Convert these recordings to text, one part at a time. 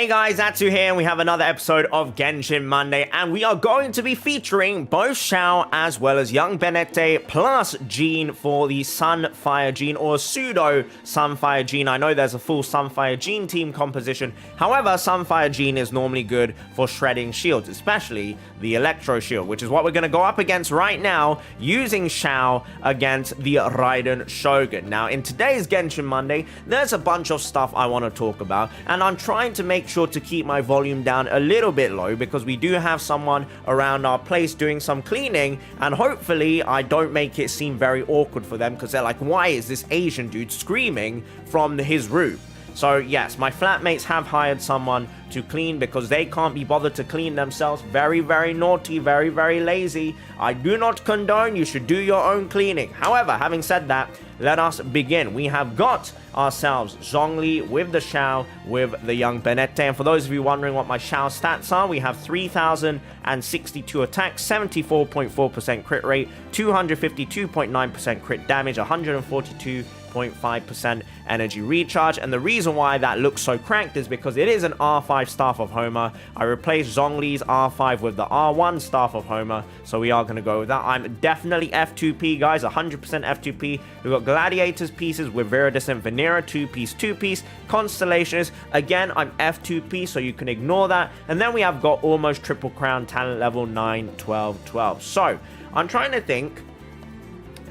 Hey guys, Atsu here, and we have another episode of Genshin Monday, and we are going to be featuring both Xiao as well as young Benete plus Jean for the Sunfire Jean or pseudo Sunfire Jean. I know there's a full Sunfire Jean team composition, however, Sunfire Jean is normally good for shredding shields, especially the Electro Shield, which is what we're going to go up against right now using Xiao against the Raiden Shogun. Now, in today's Genshin Monday, there's a bunch of stuff I want to talk about, and I'm trying to make sure to keep my volume down a little bit low because we do have someone around our place doing some cleaning, and hopefully I don't make it seem very awkward for them because they're like, why is this Asian dude screaming from his room? So yes, my flatmates have hired someone to clean because they can't be bothered to clean themselves. Very, very naughty, very, very lazy. I do not condone. You should do your own cleaning. However, having said that, let us begin. We have got ourselves Zhongli with the Xiao, with the young Benete. And for those of you wondering what my Xiao stats are, we have 3,062 attacks, 74.4% crit rate, 252.9% crit damage, 142.5% energy recharge. And the reason why that looks so cracked is because it is an R5 Staff of Homa. I replaced Zhongli's R5 with the R1 Staff of Homa, so we are going to go with that. I'm definitely F2P, guys, 100% F2P. We've got Gladiators pieces with Viridescent Vanera, 2-piece, Constellations. Again, I'm F2P, so you can ignore that. And then we have got almost Triple Crown, talent level 9, 12, 12. So, I'm trying to think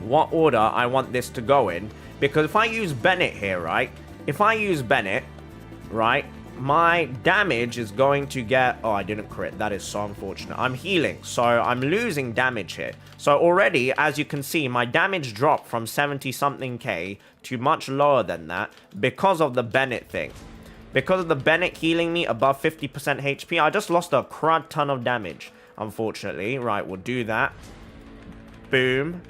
what order I want this to go in. Because if I use Bennett here, right? If I use Bennett, right? My damage is going to get... Oh, I didn't crit. That is so unfortunate. I'm healing, so I'm losing damage here. So already, as you can see, my damage dropped from 70-something K to much lower than that because of the Bennett thing. Because of the Bennett healing me above 50% HP, I just lost a crud ton of damage, unfortunately. Right, we'll do that. Boom.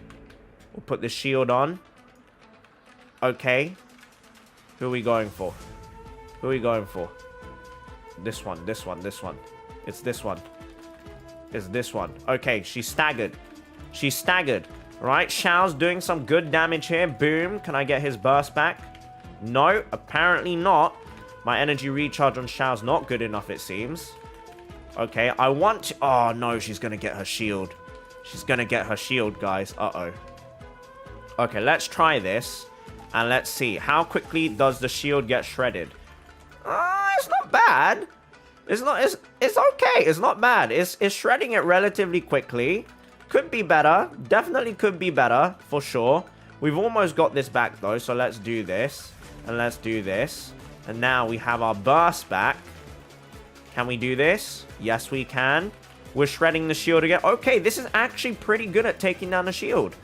We'll put the shield on. Okay. Who are we going for? Who are we going for? This one. It's this one. It's this one. Okay, she's staggered. She's staggered. Right, Xiao's doing some good damage here. Boom. Can I get his burst back? No, apparently not. My energy recharge on Xiao's not good enough, it seems. Okay, I want to... Oh, no, she's going to get her shield. She's going to get her shield, guys. Uh-oh. Okay, let's try this. And let's see. How quickly does the shield get shredded? It's not bad. It's okay. It's not bad. It's shredding it relatively quickly. Could be better. Definitely could be better, for sure. We've almost got this back, though. So let's do this. And let's do this. And now we have our burst back. Can we do this? Yes, we can. We're shredding the shield again. Okay, this is actually pretty good at taking down the shield.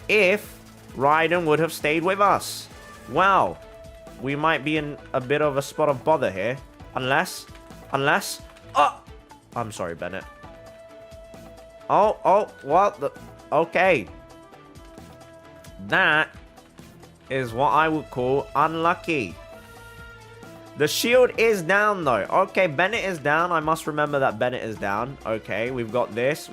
If Raiden would have stayed with us. Well, we might be in a bit of a spot of bother here. Unless... Oh! I'm sorry, Bennett. Oh, what the... Okay. That is what I would call unlucky. The shield is down, though. Okay, Bennett is down. I must remember that Bennett is down. Okay, we've got this.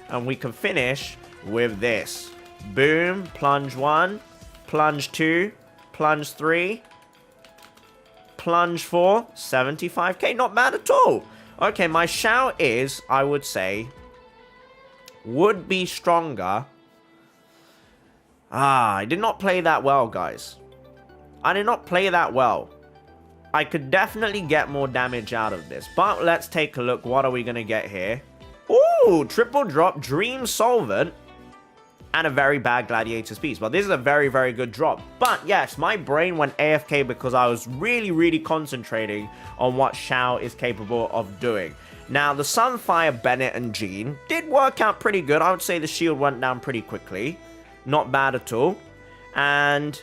And we can finish with this. Boom, plunge 1, plunge 2, plunge 3, plunge 4, 75k, not bad at all. Okay, my Xiao is, I would say, would be stronger. I did not play that well, guys. I did not play that well. I could definitely get more damage out of this, but let's take a look. What are we going to get here? Ooh, triple drop, Dream Solvent. And a very bad Gladiator's piece. But this is a very, very good drop. But yes, my brain went AFK because I was really, really concentrating on what Xiao is capable of doing. Now, the Sunfire, Bennett, and Jean did work out pretty good. I would say the shield went down pretty quickly. Not bad at all. And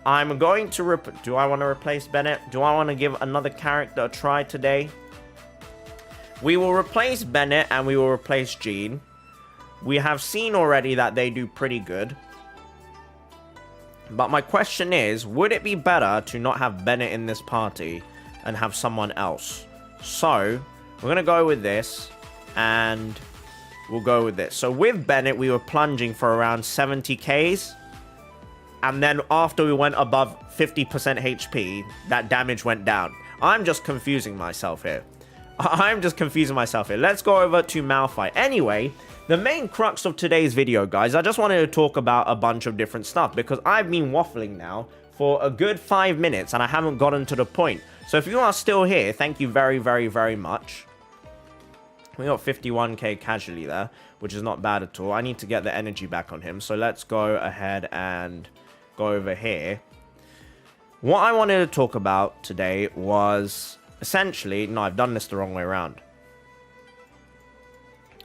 I'm going to... Do I want to replace Bennett? Do I want to give another character a try today? We will replace Bennett and we will replace Jean. We have seen already that they do pretty good. But my question is, would it be better to not have Bennett in this party and have someone else? So, we're going to go with this. And we'll go with this. So, with Bennett, we were plunging for around 70Ks. And then after we went above 50% HP, that damage went down. I'm just confusing myself here. I'm just confusing myself here. Let's go over to Malphite. Anyway, the main crux of today's video, guys, I just wanted to talk about a bunch of different stuff because I've been waffling now for a good 5 minutes and I haven't gotten to the point. So if you are still here, thank you very, very, very much. We got 51k casually there, which is not bad at all. I need to get the energy back on him. So let's go ahead and go over here. What I wanted to talk about today was essentially... No, I've done this the wrong way around.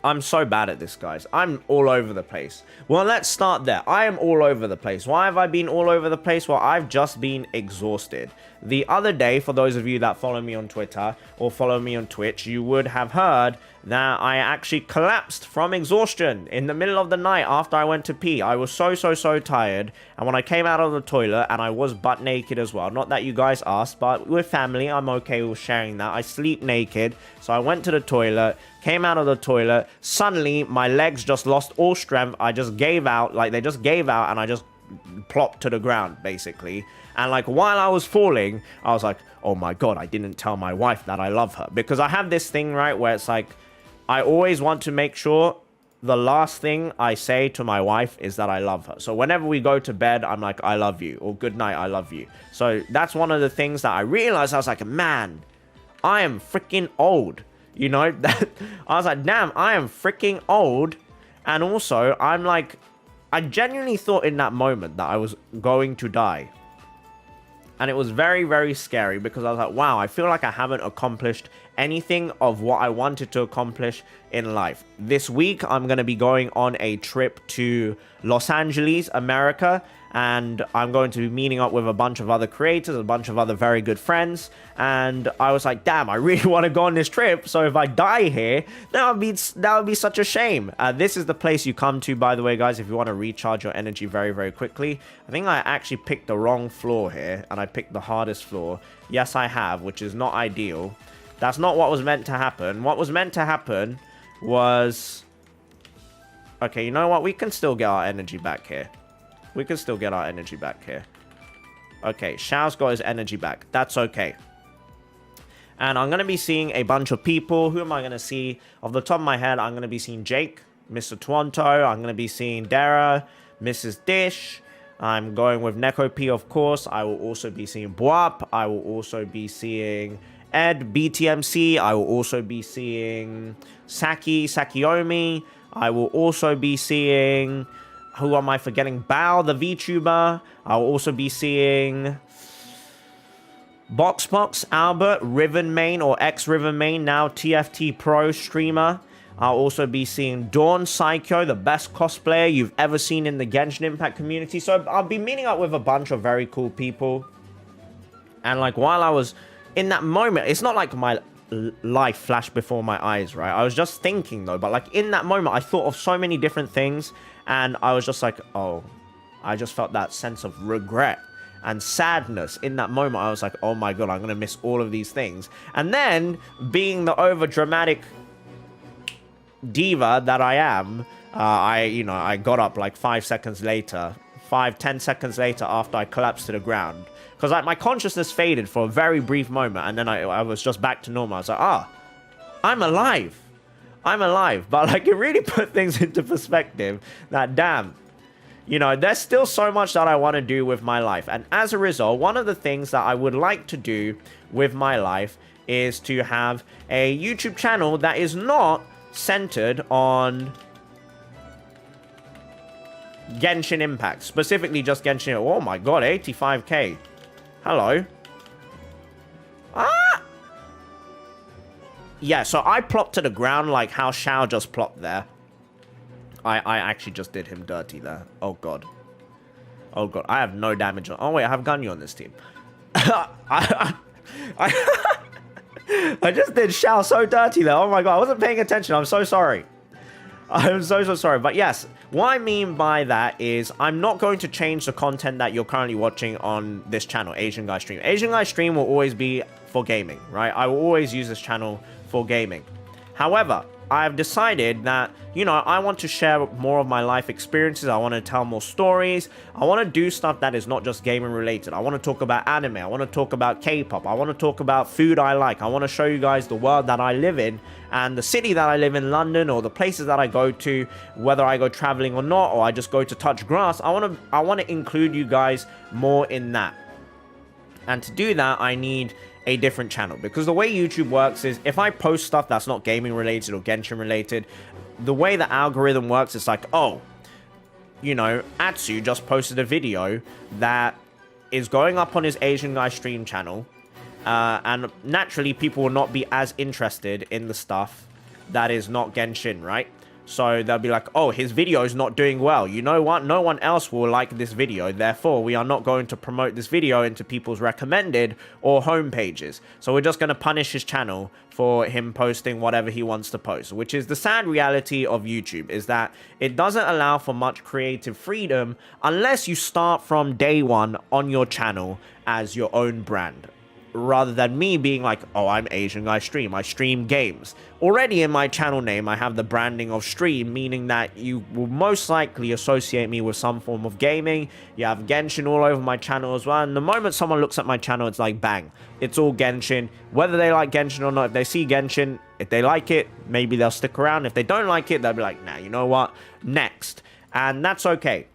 I'm so bad at this, guys. I'm all over the place. Well, let's start there. I am all over the place. Why have I been all over the place? Well, I've just been exhausted. The other day, for those of you that follow me on Twitter or follow me on Twitch, you would have heard that I actually collapsed from exhaustion in the middle of the night after I went to pee. I was so tired. And when I came out of the toilet, and I was butt naked as well. Not that you guys asked, but with family, I'm okay with sharing that. I sleep naked. So I went to the toilet, came out of the toilet. Suddenly, my legs just lost all strength. I just gave out, like they just gave out, and I just plopped to the ground, basically. And like while I was falling, I was like, oh my god, I didn't tell my wife that I love her. Because I have this thing, right, where it's like, I always want to make sure the last thing I say to my wife is that I love her. So whenever we go to bed, I'm like, I love you, or good night, I love you. So that's one of the things that I realized. I was like, man, I am freaking old. You know, that I was like, damn, I am freaking old. And also, I'm like, I genuinely thought in that moment that I was going to die. And it was very, very scary because I was like, wow, I feel like I haven't accomplished anything of what I wanted to accomplish in life. This week, I'm going to be going on a trip to Los Angeles, America. And I'm going to be meeting up with a bunch of other creators, a bunch of other very good friends. And I was like, damn, I really want to go on this trip. So if I die here, that would be such a shame. This is the place you come to, by the way, guys, if you want to recharge your energy very, very quickly. I think I actually picked the wrong floor here, and I picked the hardest floor. Yes, I have, which is not ideal. That's not what was meant to happen. What was meant to happen was... Okay, you know what? We can still get our energy back here. We can still get our energy back here. Okay, Xiao's got his energy back. That's okay. And I'm going to be seeing a bunch of people. Who am I going to see? Off the top of my head, I'm going to be seeing Jake, Mr. Toronto. I'm going to be seeing Dara, Mrs. Dish. I'm going with Neko P, of course. I will also be seeing Boap. I will also be seeing Ed, BTMC. I will also be seeing Sakiomi. I will also be seeing... Who am I forgetting? Bao, the VTuber. I'll also be seeing Boxbox, Albert, Riven Main or ex-Riven Main, now TFT Pro streamer. I'll also be seeing Dawn Psycho, the best cosplayer you've ever seen in the Genshin Impact community. So I'll be meeting up with a bunch of very cool people. And like while I was in that moment, it's not like my life flashed before my eyes, right? I was just thinking though, but like in that moment, I thought of so many different things. And I was just like, oh, I just felt that sense of regret and sadness in that moment. I was like, oh my god, I'm going to miss all of these things. And then, being the over-dramatic diva that I am, I got up like 10 seconds later after I collapsed to the ground. Because like my consciousness faded for a very brief moment. And then I was just back to normal. I was like, I'm alive. I'm alive. But like it really put things into perspective that damn, you know, there's still so much that I want to do with my life. And as a result, one of the things that I would like to do with my life is to have a YouTube channel that is not centered on Genshin Impact. Specifically just Genshin. Oh my god, 85k. Hello. Yeah, so I plopped to the ground like how Xiao just plopped there. I actually just did him dirty there. Oh, God. Oh, God. I have no damage on... Oh, wait. I have Ganyu on this team. I just did Xiao so dirty there. Oh, my God. I wasn't paying attention. I'm so sorry. I'm so sorry. But yes, what I mean by that is I'm not going to change the content that you're currently watching on this channel, Asian Guy Stream. Asian Guy Stream will always be for gaming, right? I will always use this channel for gaming. However, I've decided that, you know, I want to share more of my life experiences. I want to tell more stories. I want to do stuff that is not just gaming related. I want to talk about anime. I want to talk about K-pop. I want to talk about food I like. I want to show you guys the world that I live in and the city that I live in, London, or the places that I go to, whether I go traveling or not, or I just go to touch grass. I want to include you guys more in that. And to do that, I need a different channel, because the way YouTube works is if I post stuff that's not gaming related or Genshin related, the way the algorithm works is like, oh, you know, Atsu just posted a video that is going up on his Asian guy stream channel, and naturally people will not be as interested in the stuff that is not Genshin, right? So they'll be like, oh, his video is not doing well. You know what? No one else will like this video. Therefore, we are not going to promote this video into people's recommended or home pages. So we're just going to punish his channel for him posting whatever he wants to post, which is the sad reality of YouTube, is that it doesn't allow for much creative freedom unless you start from day one on your channel as your own brand. Rather than me being like, oh, I'm Asian guy stream, I stream games. Already in my channel name, I have the branding of stream, meaning that you will most likely associate me with some form of gaming. You have Genshin all over my channel as well, and the moment someone looks at my channel, it's like, bang, it's all Genshin. Whether they like Genshin or not, if they see Genshin, if they like it, maybe they'll stick around. If they don't like it, they'll be like, nah, you know what, next. And that's okay.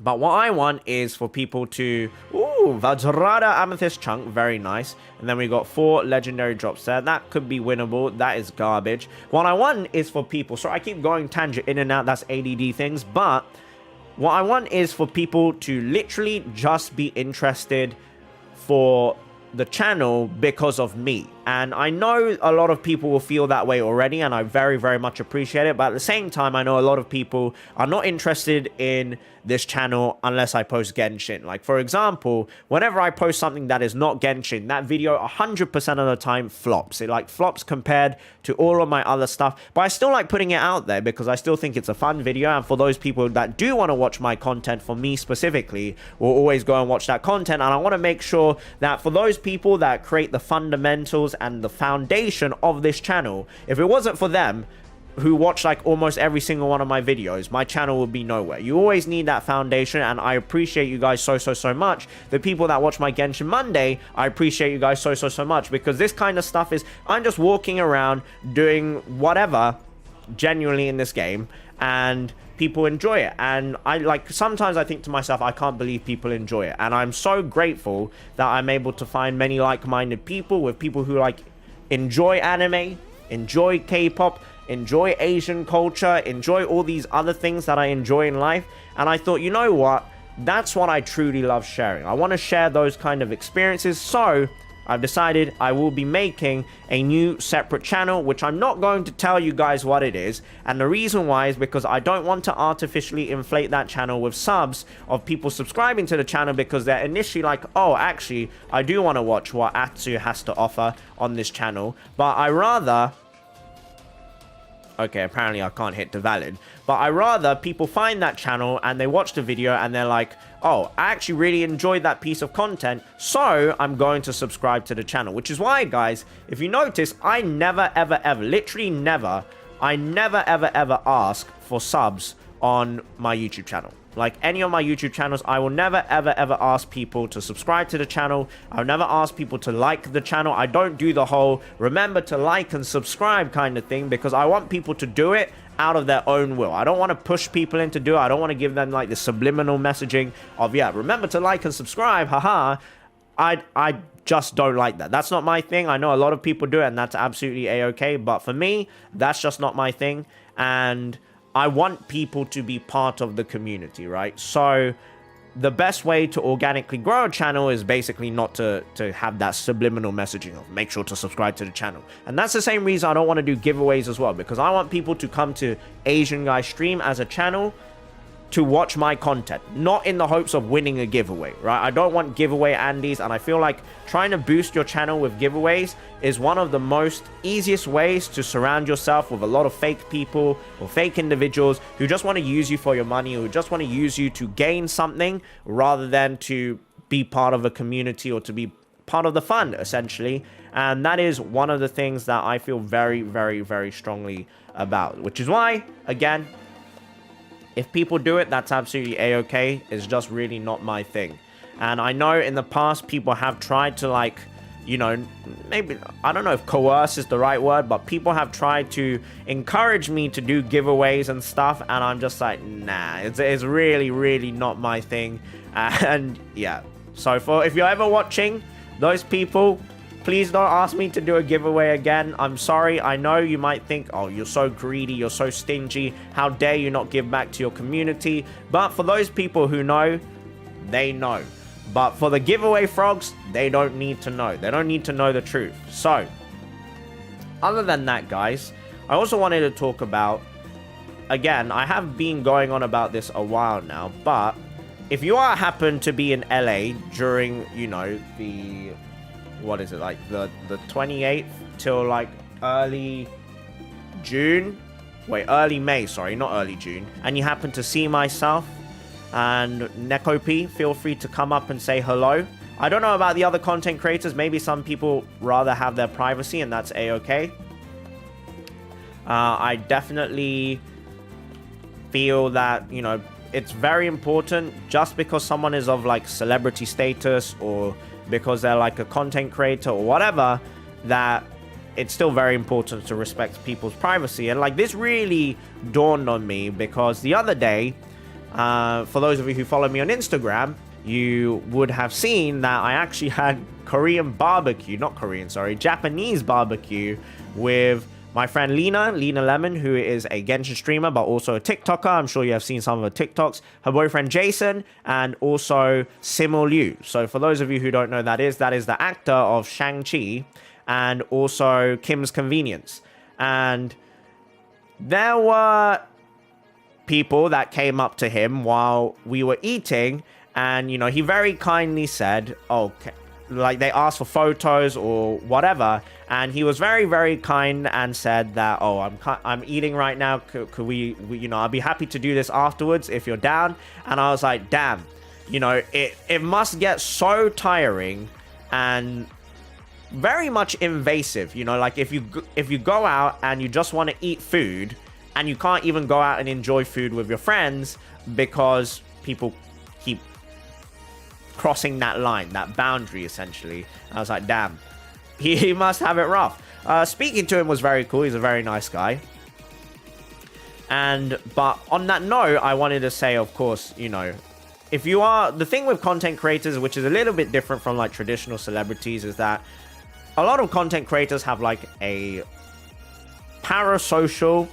But what I want is for people to... Ooh, Vajrada Amethyst Chunk. Very nice. And then we got 4 legendary drops there. That could be winnable. That is garbage. What I want is for people... So I keep going tangent in and out. That's ADD things. But what I want is for people to literally just be interested for the channel because of me. And I know a lot of people will feel that way already, and I very, very much appreciate it. But at the same time, I know a lot of people are not interested in this channel unless I post Genshin. Like, for example, whenever I post something that is not Genshin, that video 100% of the time flops. It, like, flops compared to all of my other stuff. But I still like putting it out there because I still think it's a fun video. And for those people that do want to watch my content, for me specifically, will always go and watch that content. And I want to make sure that for those people that create the fundamentals and the foundation of this channel, if it wasn't for them, who watch like almost every single one of my videos, my channel would be nowhere. You always need that foundation, and I appreciate you guys so much. The people that watch my Genshin Monday, I appreciate you guys so much, because this kind of stuff is, I'm just walking around doing whatever genuinely in this game, and people enjoy it. And I like, sometimes I think to myself, I can't believe people enjoy it. And I'm so grateful that I'm able to find many like-minded people, with people who like enjoy anime, enjoy K-pop, enjoy Asian culture, enjoy all these other things that I enjoy in life. And I thought, you know what, that's what I truly love sharing. I want to share those kind of experiences. So I've decided I will be making a new separate channel, which I'm not going to tell you guys what it is. And the reason why is because I don't want to artificially inflate that channel with subs of people subscribing to the channel, because they're initially like, oh, actually, I do want to watch what Atsu has to offer on this channel. But I rather... Okay, apparently I can't hit the valid. But I rather people find that channel and they watch the video and they're like, oh, I actually really enjoyed that piece of content, so I'm going to subscribe to the channel. Which is why, guys, if you notice, I never, ever, ever, literally never, I never, ever, ever ask for subs on my YouTube channel. Like any of my YouTube channels, I will never, ever, ever ask people to subscribe to the channel. I'll never ask people to like the channel. I don't do the whole remember to like and subscribe kind of thing, because I want people to do it out of their own will. I don't want to push people into do it. I don't want to give them like the subliminal messaging of, yeah, remember to like and subscribe, haha. I just don't like that. That's not my thing. I know a lot of people do it, and that's absolutely a-okay. But for me, that's just not my thing. And I want people to be part of the community, right? So the best way to organically grow a channel is basically not to have that subliminal messaging of make sure to subscribe to the channel. And that's the same reason I don't want to do giveaways as well, because I want people to come to Asian Guy Stream as a channel to watch my content, not in the hopes of winning a giveaway, right? I don't want giveaway Andes, and I feel like trying to boost your channel with giveaways is one of the most easiest ways to surround yourself with a lot of fake people or fake individuals who just want to use you for your money, who just want to use you to gain something rather than to be part of a community or to be part of the fun, essentially. And that is one of the things that I feel very, very, very strongly about. Which is why, again, if people do it, that's absolutely a-okay. It's just really not my thing. And I know in the past, people have tried to, like, you know, maybe, I don't know if coerce is the right word, but people have tried to encourage me to do giveaways and stuff, and I'm just like, nah, it's really, really not my thing. And yeah, so if you're ever watching, those people, please don't ask me to do a giveaway again. I'm sorry. I know you might think, oh, you're so greedy, you're so stingy, how dare you not give back to your community. But for those people who know, they know. But for the giveaway frogs, they don't need to know. They don't need to know the truth. So, other than that, guys, I also wanted to talk about, again, I have been going on about this a while now, but if you happen to be in LA during, you know, the, what is it, like the 28th till like early June? Wait, early May, sorry, not early June. And you happen to see myself and Nekopi, feel free to come up and say hello. I don't know about the other content creators. Maybe some people rather have their privacy, and that's a-okay. I definitely feel that, you know, it's very important, just because someone is of like celebrity status or because they're like a content creator or whatever, that it's still very important to respect people's privacy. And like, this really dawned on me because the other day, for those of you who follow me on Instagram, you would have seen that I actually had Japanese barbecue with my friend Lena Lemon, who is a Genshin streamer, but also a TikToker. I'm sure you have seen some of her TikToks. Her boyfriend Jason, and also Simu Liu. So for those of you who don't know, that is the actor of Shang-Chi and also Kim's Convenience. And there were people that came up to him while we were eating, and, you know, he very kindly said, okay, like they asked for photos or whatever, and he was very, very kind and said that, oh, I'm eating right now, could we, you know, I'll be happy to do this afterwards if you're down. And I was like, damn, you know, it must get so tiring and very much invasive, you know, like if you go out and you just want to eat food and you can't even go out and enjoy food with your friends because people keep crossing that line, that boundary, essentially. I was like, damn, he must have it rough. Speaking to him was very cool. He's a very nice guy. But on that note, I wanted to say, of course, you know, if you are, the thing with content creators, which is a little bit different from like traditional celebrities, is that a lot of content creators have like a parasocial,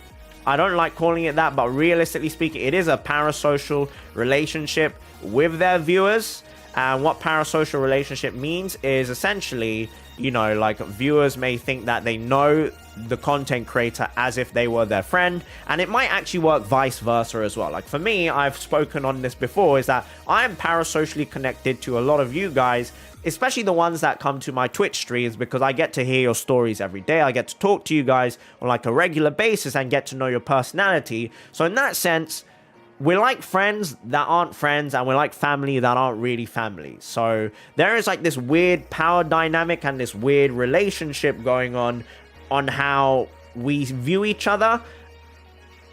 I don't like calling it that, but realistically speaking, it is a parasocial relationship with their viewers. And what parasocial relationship means is essentially, you know, like viewers may think that they know the content creator as if they were their friend, and it might actually work vice versa as well. Like for me, I've spoken on this before, is that I am parasocially connected to a lot of you guys, especially the ones that come to my Twitch streams, because I get to hear your stories every day. I get to talk to you guys on like a regular basis and get to know your personality. So in that sense, we're like friends that aren't friends, and we're like family that aren't really family. So there is like this weird power dynamic and this weird relationship going on how we view each other.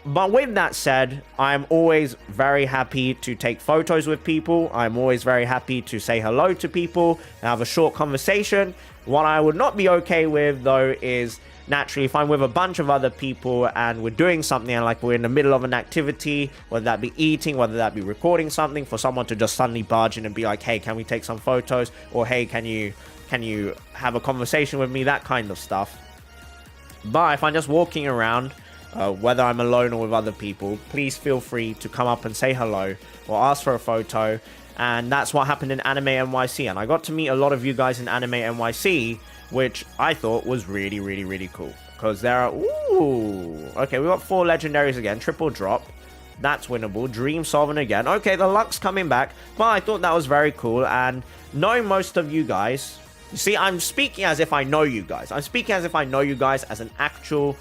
But with that said, I'm always very happy to take photos with people. I'm always very happy to say hello to people and have a short conversation. What I would not be okay with, though, is naturally if I'm with a bunch of other people and we're doing something and like we're in the middle of an activity, whether that be eating, whether that be recording something, for someone to just suddenly barge in and be like, hey, can we take some photos? Or hey, can you have a conversation with me? That kind of stuff. But if I'm just walking around, whether I'm alone or with other people, please feel free to come up and say hello or ask for a photo. And that's what happened in Anime NYC. And I got to meet a lot of you guys in Anime NYC, which I thought was really, really, really cool. Because there are... Ooh! Okay, we got 4 legendaries again. Triple drop. That's winnable. Dream solving again. Okay, the luck's coming back. But I thought that was very cool. And knowing most of you guys... You see, I'm speaking as if I know you guys. I'm speaking as if I know you guys as an actual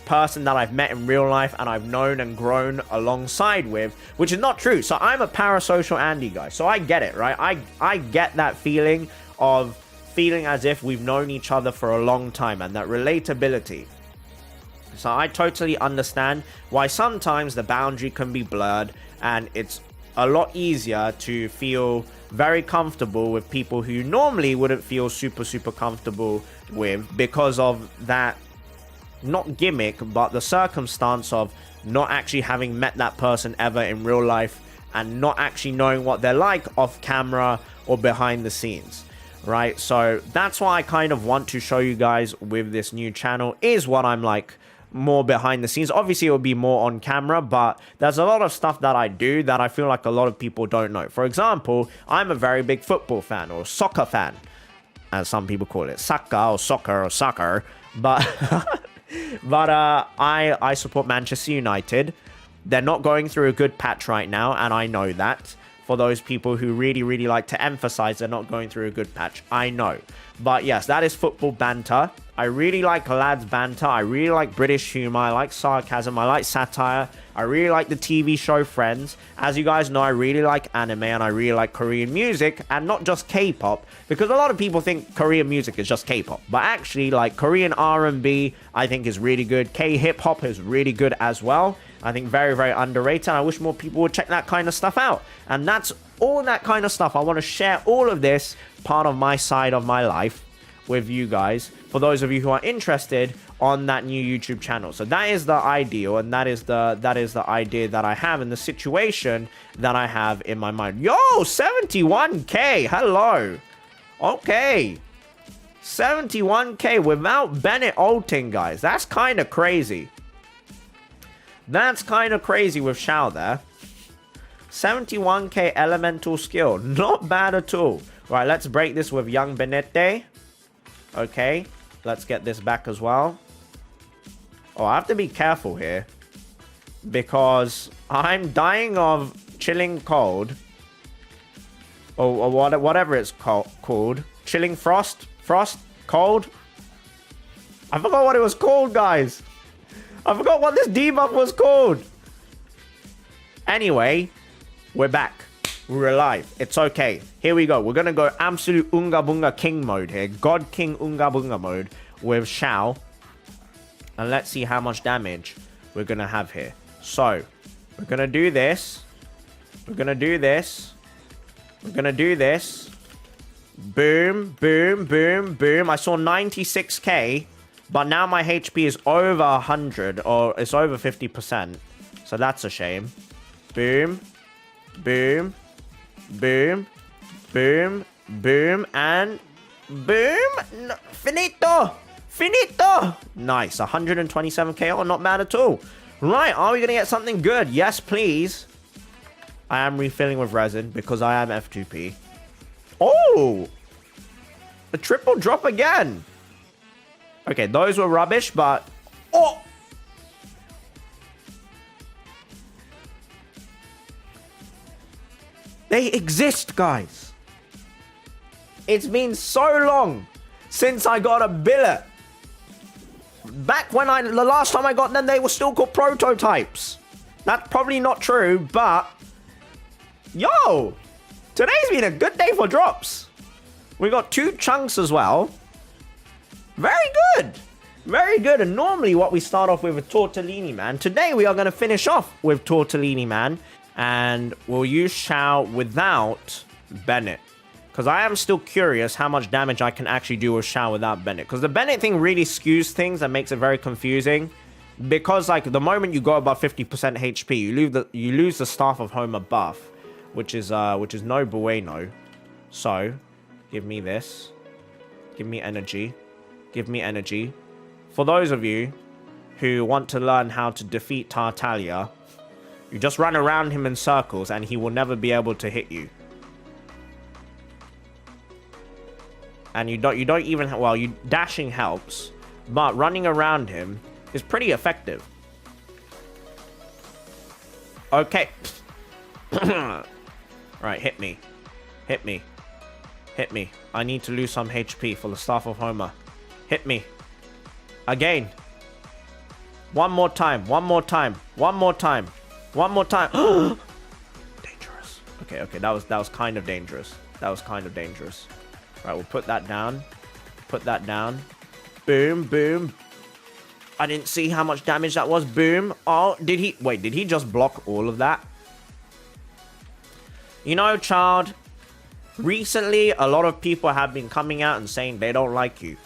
person that I've met in real life and I've known and grown alongside with, which is not true. So I'm a parasocial Andy guy. So I get it, right? I get that feeling of feeling as if we've known each other for a long time, and that relatability. So I totally understand why sometimes the boundary can be blurred, and it's a lot easier to feel very comfortable with people who normally wouldn't feel super comfortable with, because of that, not gimmick, but the circumstance of not actually having met that person ever in real life, and not actually knowing what they're like off camera or behind the scenes, right? So that's why I kind of want to show you guys with this new channel, is what I'm like more behind the scenes. Obviously it will be more on camera, but there's a lot of stuff that I do that I feel like a lot of people don't know. For example, I'm a very big football fan, or soccer fan, as some people call it, soccer, but I support Manchester United. They're not going through a good patch right now, and I know that. For those people who really like to emphasize they're not going through a good patch, I know. But yes, that is football banter. I really like lads banter. I really like British humor. I like sarcasm. I like satire. I really like the TV show Friends. As you guys know, I really like anime, and I really like Korean music, and not just K-pop, because a lot of people think Korean music is just K-pop, but actually, like, Korean R&B I think is really good. K-hip hop is really good as well. I think very underrated, and I wish more people would check that kind of stuff out. And that's all that kind of stuff. I want to share all of this part of my side of my life with you guys, for those of you who are interested on that new YouTube channel. So that is the ideal, and that is the idea that I have, and the situation that I have in my mind. Yo, 71k, hello. Okay, 71k without Bennett ulting, guys. That's kind of crazy. That's kind of crazy with Xiao there. 71k elemental skill. Not bad at all. Right, let's break this with young Benete. Okay, let's get this back as well. Oh, I have to be careful here, because I'm dying of chilling cold. Or whatever it's called. Chilling frost? Frost? Cold? I forgot what it was called, guys. I forgot what this debuff was called. Anyway, we're back. We're alive. It's okay. Here we go. We're going to go absolute Unga Bunga King mode here. God King Unga Bunga mode with Xiao. And let's see how much damage we're going to have here. So, we're going to do this. We're going to do this. We're going to do this. Boom, boom, boom, boom. I saw 96k. But now my HP is over 100, or it's over 50%. So that's a shame. Boom. Boom. Boom. Boom. Boom. And boom. No, finito. Finito. Nice. 127k. Oh, not bad at all. Right. Are we going to get something good? Yes, please. I am refilling with resin because I am F2P. Oh. A triple drop again. Okay, those were rubbish, but... Oh! They exist, guys. It's been so long since I got a billet. Back when the last time I got them, they were still called prototypes. That's probably not true, but... Yo! Today's been a good day for drops. We got 2 chunks as well. Very good. Very good. And normally what we start off with Tortellini Man. Today we are going to finish off with Tortellini Man. And we'll use Xiao without Bennett. Because I am still curious how much damage I can actually do with Xiao without Bennett. Because the Bennett thing really skews things and makes it very confusing. Because like the moment you go above 50% HP, you lose the Staff of Homa buff. Which is no bueno. So, give me this. Give me energy. Give me energy. For those of you who want to learn how to defeat Tartaglia, you just run around him in circles and he will never be able to hit you. And you don't even, well, dashing helps, but running around him is pretty effective. Okay. Right, hit me. Hit me. Hit me. I need to lose some HP for the Staff of Homa. Hit me. Again. One more time. One more time. One more time. One more time. Dangerous. Okay, that was kind of dangerous. That was kind of dangerous. Right, we'll put that down. Put that down. Boom, boom. I didn't see how much damage that was. Boom. Oh, did he... Wait, did he just block all of that? You know, child, recently a lot of people have been coming out and saying they don't like you.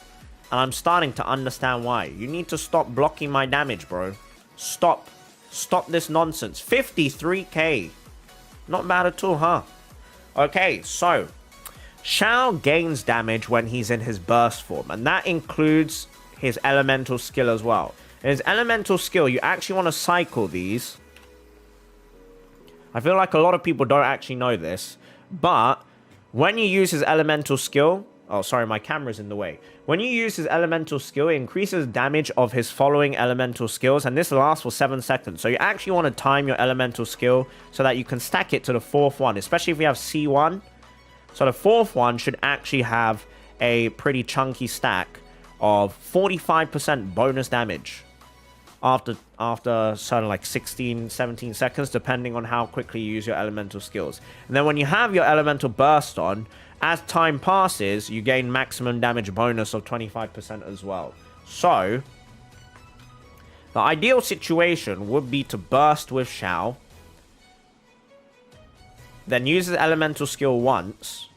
And I'm starting to understand why. You need to stop blocking my damage, bro. Stop. Stop this nonsense. 53k. Not bad at all, huh? Okay, so Xiao gains damage when he's in his burst form, and that includes his elemental skill as well. In his elemental skill, you actually want to cycle these. I feel like a lot of people don't actually know this, but when you use his elemental skill... Oh, sorry, my camera's in the way. When you use his elemental skill, it increases damage of his following elemental skills, and this lasts for 7 seconds. So you actually want to time your elemental skill so that you can stack it to the 4th one, especially if you have C1. So the 4th one should actually have a pretty chunky stack of 45% bonus damage after certain like 16, 17 seconds, depending on how quickly you use your elemental skills. And then when you have your elemental burst on, as time passes, you gain maximum damage bonus of 25% as well. So, the ideal situation would be to burst with Xiao, then use his elemental skill once,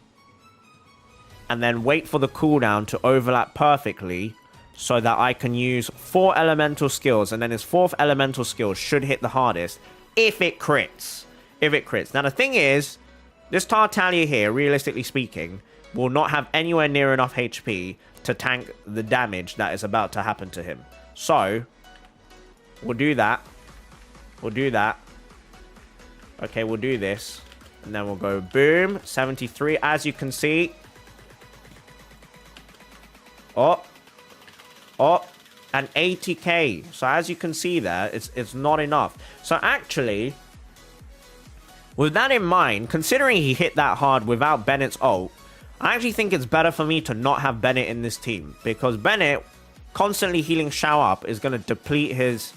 and then wait for the cooldown to overlap perfectly so that I can use 4 elemental skills, and then his 4th elemental skill should hit the hardest if it crits. If it crits. Now, the thing is, this Tartaglia here, realistically speaking, will not have anywhere near enough HP to tank the damage that is about to happen to him. So, we'll do that. We'll do that. Okay, we'll do this. And then we'll go boom, 73. As you can see. Oh. Oh. And 80k. So, as you can see there, it's not enough. So, actually... With that in mind, considering he hit that hard without Bennett's ult, I actually think it's better for me to not have Bennett in this team. Because Bennett, constantly healing Xiao up, is going to deplete his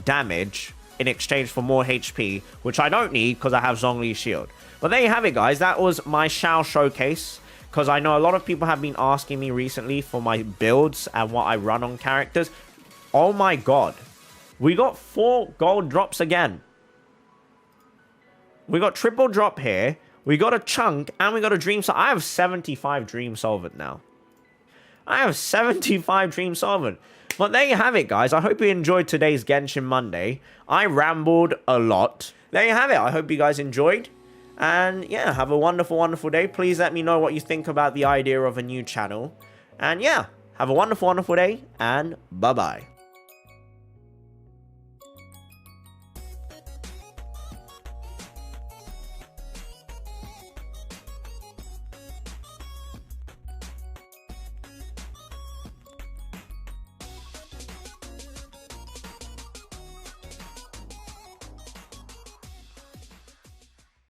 damage in exchange for more HP, which I don't need because I have Zhongli's shield. But there you have it, guys. That was my Xiao showcase. Because I know a lot of people have been asking me recently for my builds and what I run on characters. Oh my god. We got 4 gold drops again. We got triple drop here. We got a chunk. And we got a dream solvent. I have 75 dream solvent now. I have 75 dream solvent. But there you have it, guys. I hope you enjoyed today's Genshin Monday. I rambled a lot. There you have it. I hope you guys enjoyed. And yeah, have a wonderful, wonderful day. Please let me know what you think about the idea of a new channel. And yeah, have a wonderful, wonderful day. And bye-bye.